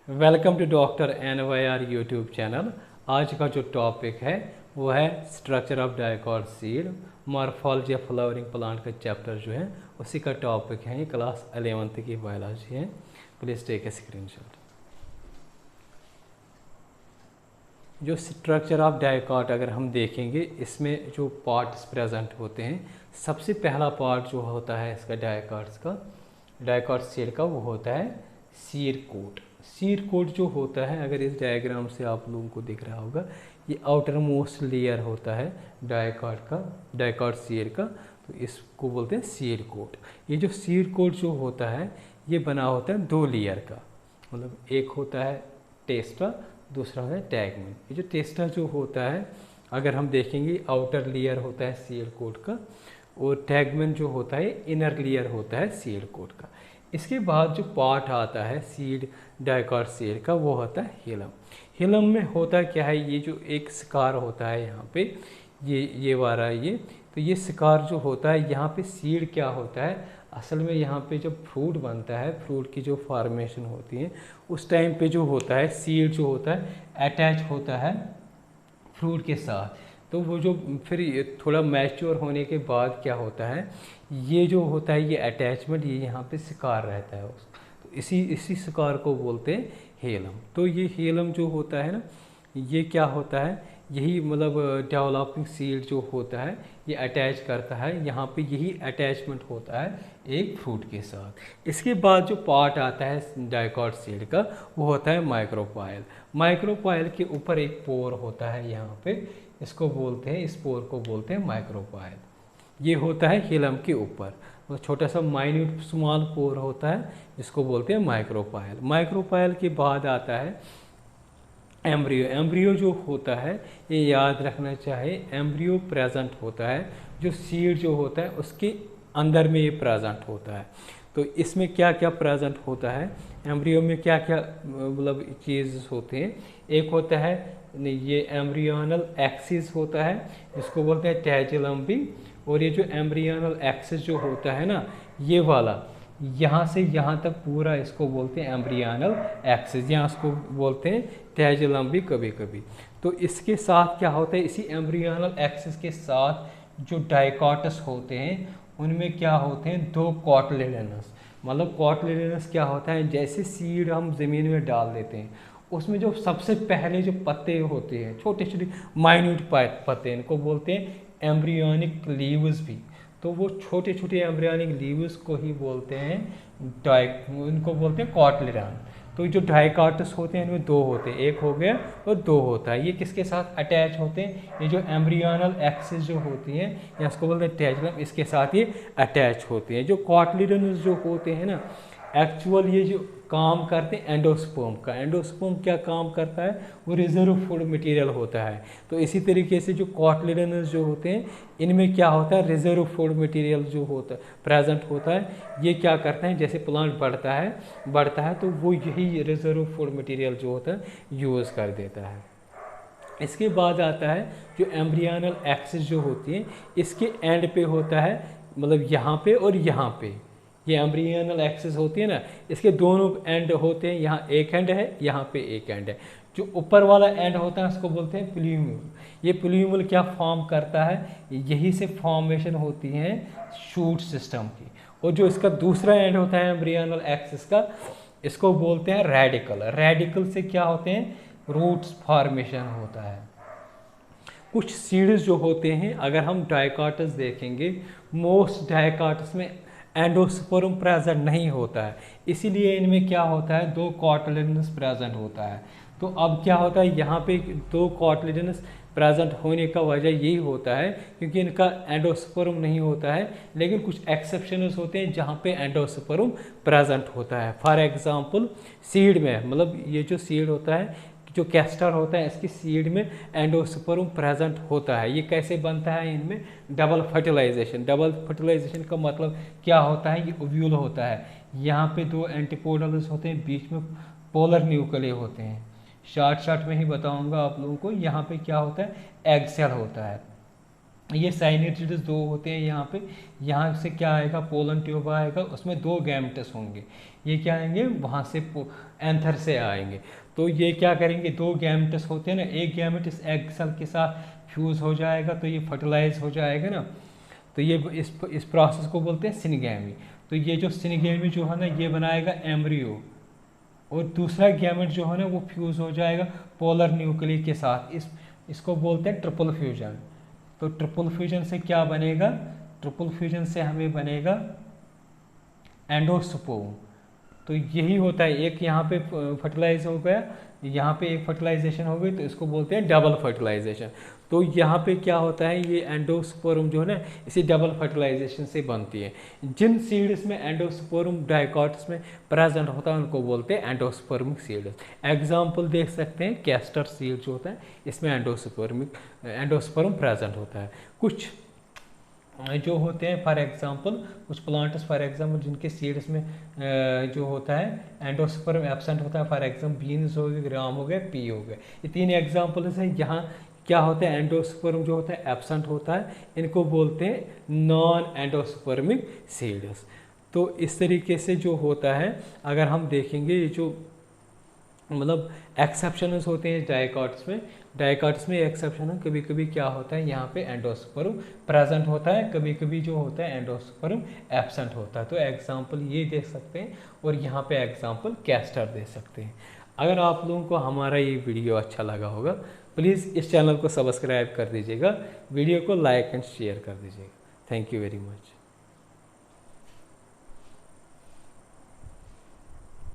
Welcome to doctor NYR YouTube channel. आज का जो टॉपिक है वो है structure of dicot seed, morphology of flowering plant का चैप्टर जो है उसी का टॉपिक है। ये क्लास 11th की बायोलॉजी है। Please take a screenshot. जो स्ट्रक्चर ऑफ डाइकॉट अगर हम देखेंगे, इसमें जो पार्ट्स प्रेजेंट होते हैं, सबसे पहला पार्ट जो होता है इसका डाइकॉट सीड का वो होता है सीड कोट। सीड कोट जो होता है, अगर इस डायग्राम से आप लोगों को दिख रहा होगा, ये आउटर मोस्ट लेयर होता है डाइकॉट सीड का, तो इसको बोलते हैं सीड कोट। ये जो सीड कोट जो होता है ये बना होता है दो लेयर का, मतलब एक होता है टेस्टा, दूसरा होता है टैगमेन। ये जो टेस्टा जो होता है अगर हम देखेंगे आउटर लेयर होता है सीड कोट का, और टैगमेन जो होता है इनर लेयर होता है सीड कोट का। इसके बाद जो पार्ट आता है सीड डाइकॉट सीड का वो होता है हिलम। हिलम में होता क्या है, ये जो एक स्कार होता है यहाँ पे, ये वाला ये, तो ये स्कार जो होता है यहाँ पे सीड क्या होता है, असल में यहाँ पे जब फ्रूट बनता है, फ्रूट की जो फॉर्मेशन होती है उस टाइम पे जो होता है सीड जो होता है अटैच होता है फ्रूट के साथ। तो वो जो फिर थोड़ा मैच्योर होने के बाद क्या होता है, ये जो होता है ये अटैचमेंट ये यहाँ पे शिकार रहता है, तो इसी शिकार को बोलते हैं हेलम। तो ये हेलम जो होता है ना, ये क्या होता है, यही मतलब डेवलपिंग सीड जो होता है ये अटैच करता है, यहाँ पे यही अटैचमेंट होता है एक फ्रूट के साथ। इसके बाद जो पार्ट आता है डाइकॉट सीड का वो होता है माइक्रोपाइल। माइक्रोपाइल के ऊपर एक पोर होता है यहाँ पे, इसको बोलते हैं, इस पोर को बोलते हैं माइक्रोपाइल। ये होता है हिलम के ऊपर, वो छोटा सा माइन्यूट स्मॉल पोर होता है, इसको बोलते हैं माइक्रोपाइल। माइक्रोपाइल के बाद आता है एम्ब्रियो। एम्ब्रियो जो होता है ये याद रखना चाहिए, एम्ब्रियो प्रेजेंट होता है, जो सीड जो होता है उसके अंदर में ये प्रेजेंट होता है। तो इसमें क्या क्या प्रेजेंट होता है, एम्ब्रियो में क्या क्या मतलब चीज़ होते हैं, एक होता है ये एम्ब्रियोनल एक्सिस होता है, इसको बोलते हैं टैजिलम्बी। और ये जो एम्ब्रियोनल एक्सिस जो होता है ना, ये वाला यहाँ से यहाँ तक पूरा इसको बोलते हैं एम्ब्रियोनल एक्सिस, यहाँ इसको बोलते हैं टैजिलम्बी कभी कभी। तो इसके साथ क्या होता है, इसी एम्ब्रियोनल एक्सिस के साथ जो डाइकॉटस होते हैं उनमें क्या होते हैं दो कॉटलिडेनस। मतलब कॉटलिडेनस क्या होता है, जैसे सीड हम ज़मीन में डाल देते हैं उसमें जो सबसे पहले जो पत्ते होते हैं छोटे छोटे माइन्यूट पत्ते, इनको बोलते हैं एम्ब्रियोनिक लीव्स भी। तो वो छोटे छोटे एम्ब्रियोनिक लीव्स को ही बोलते हैं इनको बोलते हैं कॉटलिडन। तो जो डाइकॉटस होते हैं इनमें दो होते हैं, एक हो गया और दो होता है। ये किसके साथ अटैच होते हैं, ये जो एम्ब्रियोनल एक्सिस जो होती है या इसको बोलते हैं टैजिलम, इसके साथ ये अटैच होते हैं। जो कॉटलिडन जो होते हैं ना, एक्चुअल ये जो काम करते हैं एंडोस्पर्म का, एंडोस्पर्म क्या काम करता है, वो रिजर्व फूड मटेरियल होता है। तो इसी तरीके से जो कॉटलिडनस जो होते हैं इनमें क्या होता है, रिजर्व फूड मटेरियल जो होता है प्रेजेंट होता है। ये क्या करते हैं, जैसे प्लांट बढ़ता है तो वो यही रिजर्व फूड मटेरियल जो होता है यूज़ कर देता है। इसके बाद आता है जो एम्ब्रियोनल एक्सिस जो होती है, इसके एंड पे होता है, मतलब यहाँ पे और यहाँ पे, ये एम्ब्रियोनल एक्सिस होती है ना, इसके दोनों एंड होते हैं, यहाँ एक एंड है, यहाँ पे एक एंड है। जो ऊपर वाला एंड होता है उसको बोलते हैं प्लूम्यूल। ये प्लूम्यूल क्या फॉर्म करता है, यही से फॉर्मेशन होती है शूट सिस्टम की। और जो इसका दूसरा एंड होता है एम्ब्रियोनल एक्सिस का, इसको बोलते हैं रेडिकल। रेडिकल से क्या होते हैं, रूट्स फॉर्मेशन होता है। कुछ सीड्स जो होते हैं, अगर हम डाइकॉटस देखेंगे, मोस्ट डाइकॉटस में एंडोस्पर्म प्रेजेंट नहीं होता है, इसीलिए इनमें क्या होता है दो कॉटलिडनस प्रेजेंट होता है। तो अब क्या होता है, यहाँ पे दो कॉटलिडनस प्रेजेंट होने का वजह यही होता है क्योंकि इनका एंडोस्पर्म नहीं होता है, लेकिन कुछ एक्सेप्शंस होते हैं जहाँ पे एंडोस्पर्म प्रेजेंट होता है। फॉर एग्जांपल सीड में, मतलब ये जो सीड होता है, जो कैस्टर होता है, इसकी सीड में एंडोस्पर्म प्रेजेंट होता है। ये कैसे बनता है, इनमें डबल फर्टिलाइजेशन। डबल फर्टिलाइजेशन का मतलब क्या होता है, ये ओव्यूल होता है, यहाँ पे दो एंटीपोडल्स होते हैं, बीच में पोलर न्यूक्लिय होते हैं। शॉर्ट में ही बताऊंगा आप लोगों को। यहाँ पे क्या होता है, एग सेल होता है, ये साइनोजिड्स दो होते हैं यहाँ पे। यहाँ से क्या आएगा, पोलन ट्यूब आएगा, उसमें दो गैमेट्स होंगे। ये क्या आएंगे, वहाँ से एंथर से आएंगे। तो ये क्या करेंगे, दो गैमेट्स होते हैं ना, एक गैमेट इस एग सेल के साथ फ्यूज़ हो जाएगा तो ये फर्टिलाइज हो जाएगा ना। तो ये इस प्रोसेस को बोलते हैं सिनगैमी। तो ये जो सिनगैमी जो है ना, ये बनाएगा एम्ब्रियो, और दूसरा गैमेट जो है ना वो फ्यूज़ हो जाएगा पोलर न्यूक्लियस के साथ। इसको बोलते हैं ट्रिपल फ्यूजन। तो ट्रिपल फ्यूजन से क्या बनेगा, ट्रिपल फ्यूजन से हमें बनेगा एंडोस्पर्म। तो यही होता है, एक यहाँ पे फर्टिलाइज हो गया, यहाँ पे एक फर्टिलाइजेशन हो गई, तो इसको बोलते हैं डबल फर्टिलाइजेशन। तो यहाँ पे क्या होता है, ये एंडोस्पर्म जो है ना, इसी डबल फर्टिलाइजेशन से बनती है। जिन सीड्स में एंडोस्पर्म डाइकोट्स में प्रेजेंट होता है उनको बोलते हैं एंडोस्पर्मिक सीड्स। एग्जाम्पल देख सकते हैं, कैस्टर सीड जो होता है इसमें एंडोस्पर्म प्रेजेंट होता है। कुछ जो होते हैं फॉर एग्जांपल, कुछ प्लांट्स फॉर एग्जांपल जिनके सीड्स में जो होता है एंडोस्पर्म एब्सेंट होता है, फॉर एग्जांपल बीन्स हो गए, ग्राम हो गए, पी हो गए। ये तीन एग्जांपल्स हैं। यहाँ क्या होता है, एंडोस्पर्म जो होता है एब्सेंट होता है, इनको बोलते हैं नॉन एंडोस्पर्मिक सीड्स। तो इस तरीके से जो होता है, अगर हम देखेंगे ये जो मतलब एक्सेप्शनस होते हैं डाइकोट्स में एक्सेप्शन है। कभी कभी क्या होता है, यहाँ पे एंडोस्पर्म प्रेजेंट होता है, कभी कभी जो होता है एंडोस्पर्म एब्सेंट होता है। तो एग्जांपल ये दे सकते हैं, और यहाँ पे एग्जांपल कैस्टर दे सकते हैं। अगर आप लोगों को हमारा ये वीडियो अच्छा लगा होगा, प्लीज़ इस चैनल को सब्सक्राइब कर दीजिएगा, वीडियो को लाइक एंड शेयर कर दीजिएगा। Thank you very much.